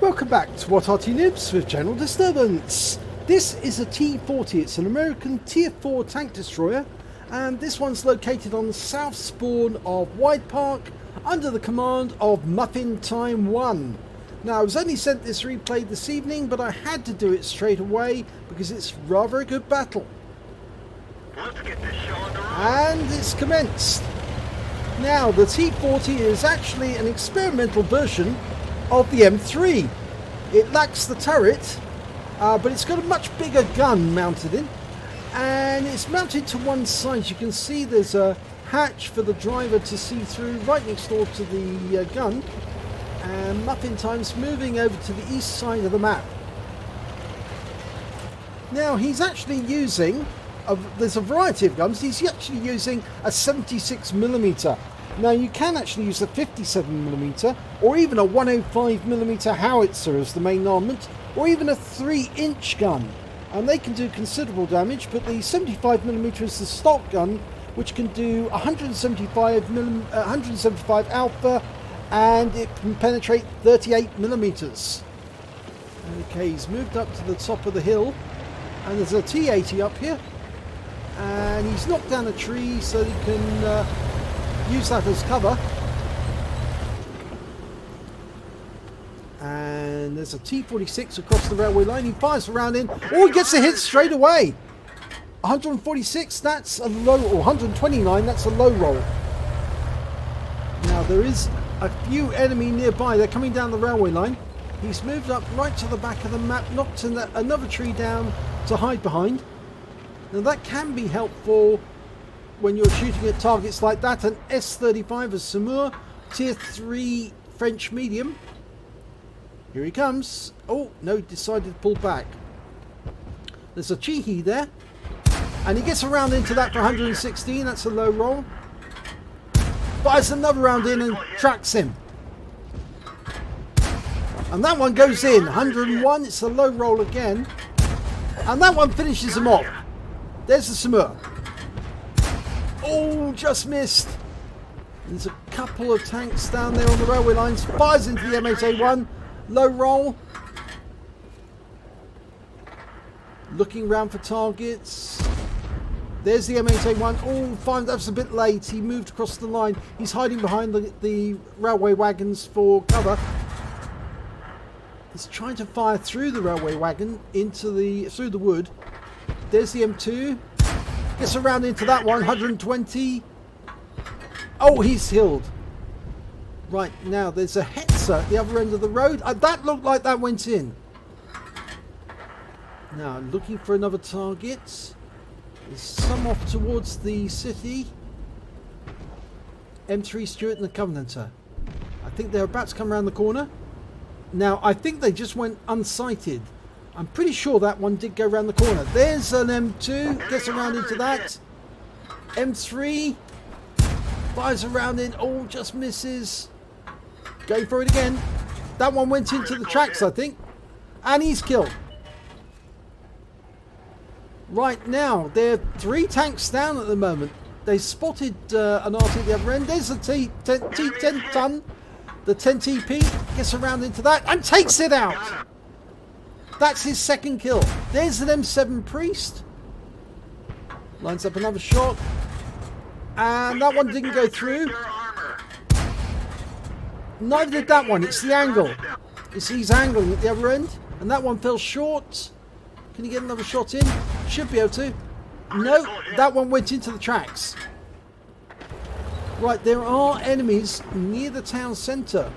welcome back to What Arty Noobs with General Disturbance. This is a T40, it's an American Tier 4 tank destroyer, and this one's located on the south spawn of Widepark under the command of Muffin Time 1. Now, I was only sent this replay this evening, but I had to do it straight away because it's rather a good battle. Let's get this show on the road. And it's commenced. Now, the T40 is actually an experimental version of the M3. It lacks the turret, but it's got a much bigger gun mounted in, and it's mounted to one side. You can see there's a hatch for the driver to see through right next door to the gun, and Muffin Time's moving over to the east side of the map. Now, he's actually using there's a variety of guns. He's actually using a 76mm. Now, you can actually use a 57mm or even a 105mm howitzer as the main armament, or even a 3-inch gun, and they can do considerable damage. But the 75mm is the stock gun, which can do 175 alpha, and it can penetrate 38mm. Okay, he's moved up to the top of the hill, and there's a T80 up here, and he's knocked down a tree so he can use that as cover. And there's a T46 across the railway line. He fires a round in. Oh, he gets a hit straight away. 146, that's a low, or 129, that's a low roll. Now, there is a few enemy nearby. They're coming down the railway line. He's moved up right to the back of the map, knocked another tree down to hide behind. Now, that can be helpful when you're shooting at targets like that. An S-35 as Samur, Tier 3 French medium. Here he comes. Oh, no, decided to pull back. There's a Chihi there. And he gets a round into that for 116. That's a low roll. Fires another round in and tracks him. And that one goes in. 101. It's a low roll again. And that one finishes him off. There's the Samur. Oh, just missed. There's a couple of tanks down there on the railway lines. Fires into the M8A1. Low roll. Looking round for targets. There's the M8A1. Oh, fine, that was a bit late. He moved across the line. He's hiding behind the railway wagons for cover. He's trying to fire through the railway wagon through the wood. There's the M2. Gets around into that one. 120. Oh, he's killed. Right, now there's a Hetzer at the other end of the road. That looked like that went in. Now, looking for another target. There's some off towards the city. M3 Stuart and the Covenanter. I think they're about to come around the corner. Now, I think they just went unsighted. I'm pretty sure that one did go around the corner. There's an M2. Gets around into that. M3. Fires around in. Oh, just misses. Going for it again. That one went into the tracks, I think. And he's killed. Right now, there are 3 tanks down at the moment. They spotted an Arty at the other end. There's a T10 ton. The 10TP gets around into that and takes it out. That's his second kill. There's an M7 Priest. Lines up another shot. And that one didn't go through. Neither did that one. It's the angle. He's angling at the other end. And that one fell short. Can you get another shot in? Should be able to. No, that one went into the tracks. Right, there are enemies near the town centre.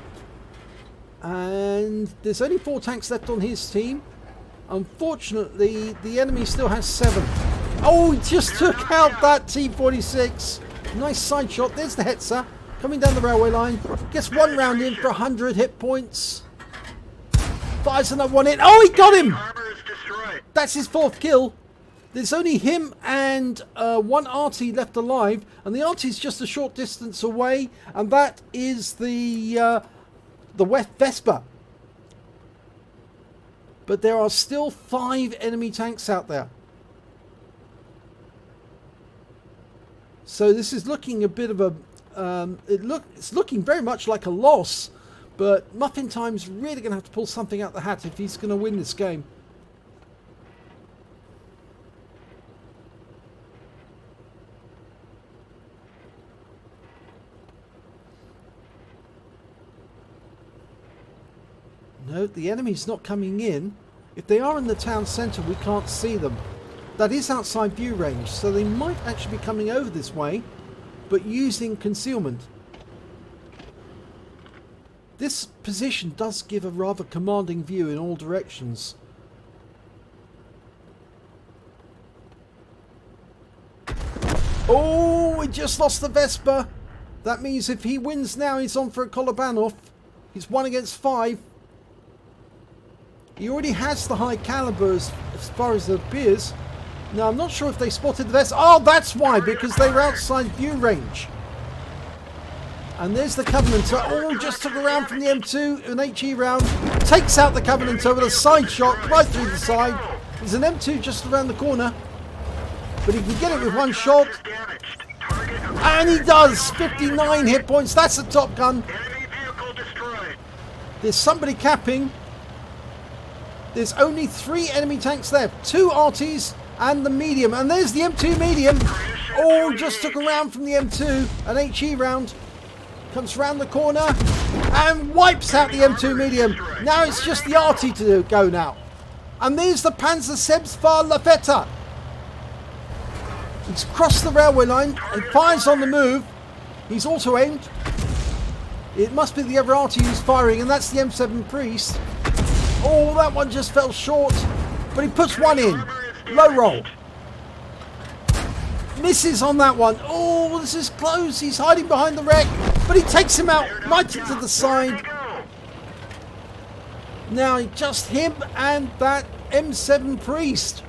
And there's only 4 tanks left on his team. Unfortunately, the enemy still has 7. Oh, he just took out that T46. Nice side shot. There's the Hetzer coming down the railway line. Gets one round in for 100 hit points. Fires another one in. Oh, he got him! That's his 4th kill. There's only him and one Arty left alive, and the Arty's just a short distance away, and that is the West Vespa. But there are still 5 enemy tanks out there. So this is looking a bit of a... it's looking very much like a loss. But Muffin Time's really going to have to pull something out the hat if he's going to win this game. No, the enemy's not coming in. If they are in the town centre, we can't see them. That is outside view range, so they might actually be coming over this way, but using concealment. This position does give a rather commanding view in all directions. Oh, we just lost the Vespa. That means if he wins now, he's on for a Kolobanov. He's 1 against 5. He already has the high caliber as far as it appears. Now, I'm not sure if they spotted the Vespa. Oh, that's why, because they were outside view range. And there's the Covenanter. Oh, just took a round from the M2, an HE round. Takes out the Covenanter with a side shot right through the side. There's an M2 just around the corner. But he can get it with one shot. And he does! 59 hit points. That's a Top Gun. There's somebody capping. There's only 3 enemy tanks left. 2 Artys and the medium. And there's the M2 medium. Oh, just took a round from the M2. An HE round. Comes round the corner and wipes out the M2 medium. Now it's just the Arty to go now. And there's the Panzer Sebsfar Lafetta. He's crossed the railway line and fires on the move. He's auto-aimed. It must be the other Arty who's firing, and that's the M7 Priest. Oh, that one just fell short, but he puts one in. Low roll. Misses on that one. Oh, this is close. He's hiding behind the wreck, but he takes him out right into the side. Now just him and that M7 Priest.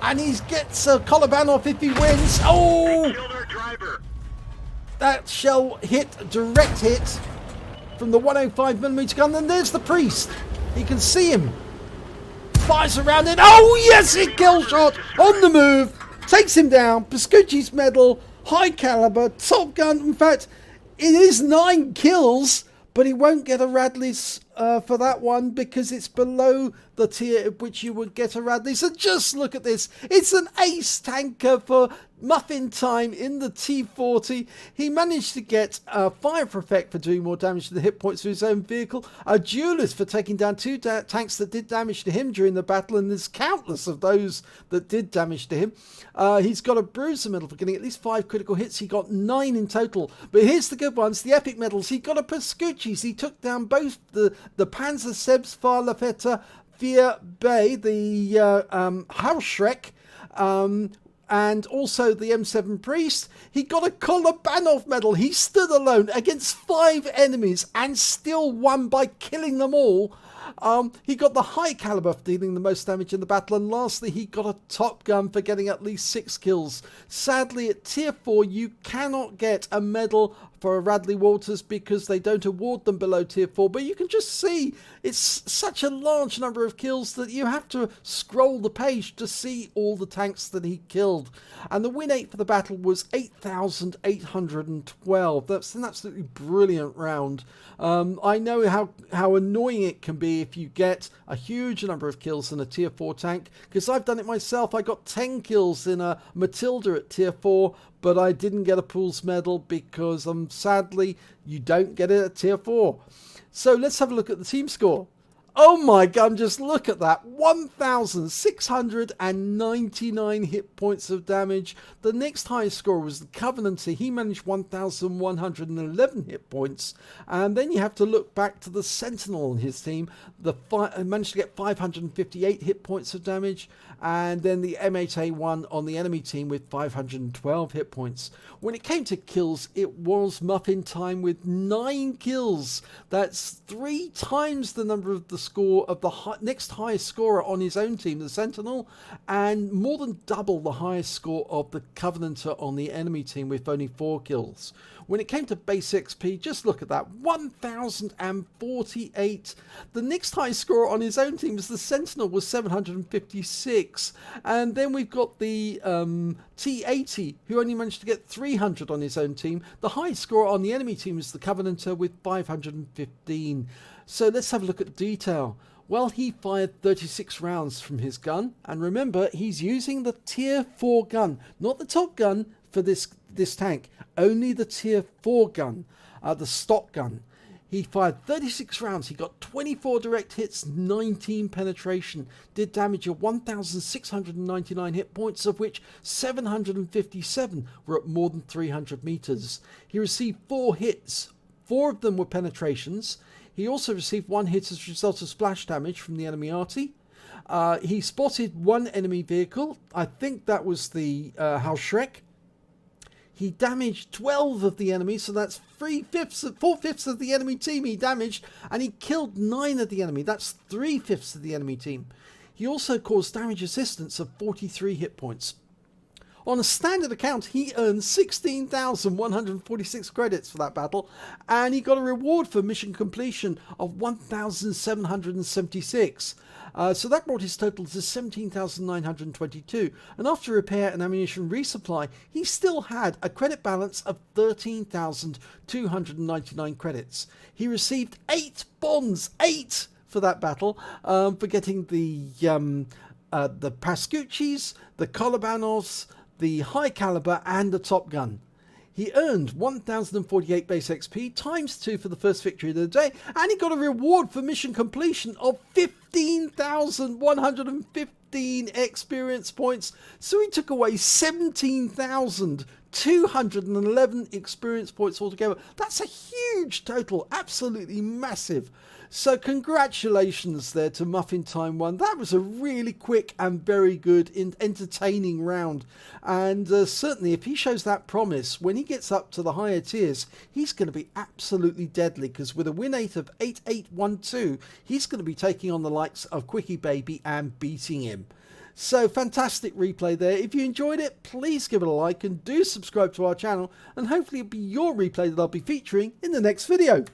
And he gets a Kolobanov if he wins. Oh! That shell hit, direct hit from the 105mm gun. And there's the Priest. He can see him. Fires around it. Oh, yes, hit kill shot on the move. Takes him down. Pascucci's medal, high caliber, Top Gun. In fact, it is 9 kills, but he won't get a Radley's for that one because it's below the tier at which you would get a Radley. So just look at this. It's an ace tanker for Muffin Time in the T40. He managed to get a fire effect for doing more damage to the hit points of his own vehicle, a duelist for taking down 2 tanks that did damage to him during the battle, and there's countless of those that did damage to him. He's got a Bruiser medal for getting at least 5 critical hits. He got 9 in total. But here's the good ones, the epic medals. He got a Pascucci's. He took down both the Panzer Sebsfar Lafetta Via Bay, the Hausschreck, and also the M7 Priest. He got a Kolobanov medal. He stood alone against 5 enemies and still won by killing them all. He got the high caliber for dealing the most damage in the battle, and lastly he got a Top Gun for getting at least 6 kills. Sadly, at tier 4 you cannot get a medal for a Radley Walters because they don't award them below tier 4, but you can just see it's such a large number of kills that you have to scroll the page to see all the tanks that he killed. And the win 8 for the battle was 8,812. That's an absolutely brilliant round. I know how annoying it can be if you get a huge number of kills in a tier 4 tank, because I've done it myself. I got 10 kills in a Matilda at tier 4, but I didn't get a Pools medal because sadly you don't get it at tier 4. So let's have a look at the team score. Oh my god, just look at that. 1,699 hit points of damage. The next highest score was the Covenanter. He managed 1,111 hit points. And then you have to look back to the Sentinel on his team. Managed to get 558 hit points of damage. And then the M8A1 on the enemy team with 512 hit points. When it came to kills, it was Muffin Time with 9 kills. That's 3 times the number of the score of the next highest scorer on his own team, the Sentinel, and more than double the highest score of the Covenanter on the enemy team with only 4 kills. When it came to base XP, just look at that, 1,048. The next highest score on his own team was the Sentinel with 756. And then we've got the T80, who only managed to get 300 on his own team. The highest score on the enemy team is the Covenanter with 515. So let's have a look at detail. Well, he fired 36 rounds from his gun, and remember, he's using the Tier 4 gun, not the top gun for this tank, only the Tier 4 gun, the stock gun. He fired 36 rounds, he got 24 direct hits, 19 penetration, did damage of 1,699 hit points, of which 757 were at more than 300 meters. He received 4 hits, 4 of them were penetrations. He also received 1 hit as a result of splash damage from the enemy Arty. He spotted 1 enemy vehicle, I think that was the House Shrek. He damaged 12 of the enemy, so that's 4/5 of the enemy team he damaged, and he killed 9 of the enemy. That's 3/5 of the enemy team. He also caused damage assistance of 43 hit points. On a standard account, he earned 16,146 credits for that battle, and he got a reward for mission completion of 1,776. So that brought his total to 17,922. And after repair and ammunition resupply, he still had a credit balance of 13,299 credits. He received 8 bonds, 8 for that battle, for getting the Pascuccis, the Kolobanovs, the high caliber, and the top gun. He earned 1,048 base XP times 2 for the first victory of the day, and he got a reward for mission completion of 15,115 experience points. So he took away 17,211 experience points altogether. That's a huge total, absolutely massive. So congratulations there to Muffin Time 1. That was a really quick and very good entertaining round. And certainly if he shows that promise, when he gets up to the higher tiers, he's going to be absolutely deadly, because with a win rate of 8812, he's going to be taking on the likes of Quickie Baby and beating him. So fantastic replay there. If you enjoyed it, please give it a like and do subscribe to our channel, and hopefully it'll be your replay that I'll be featuring in the next video.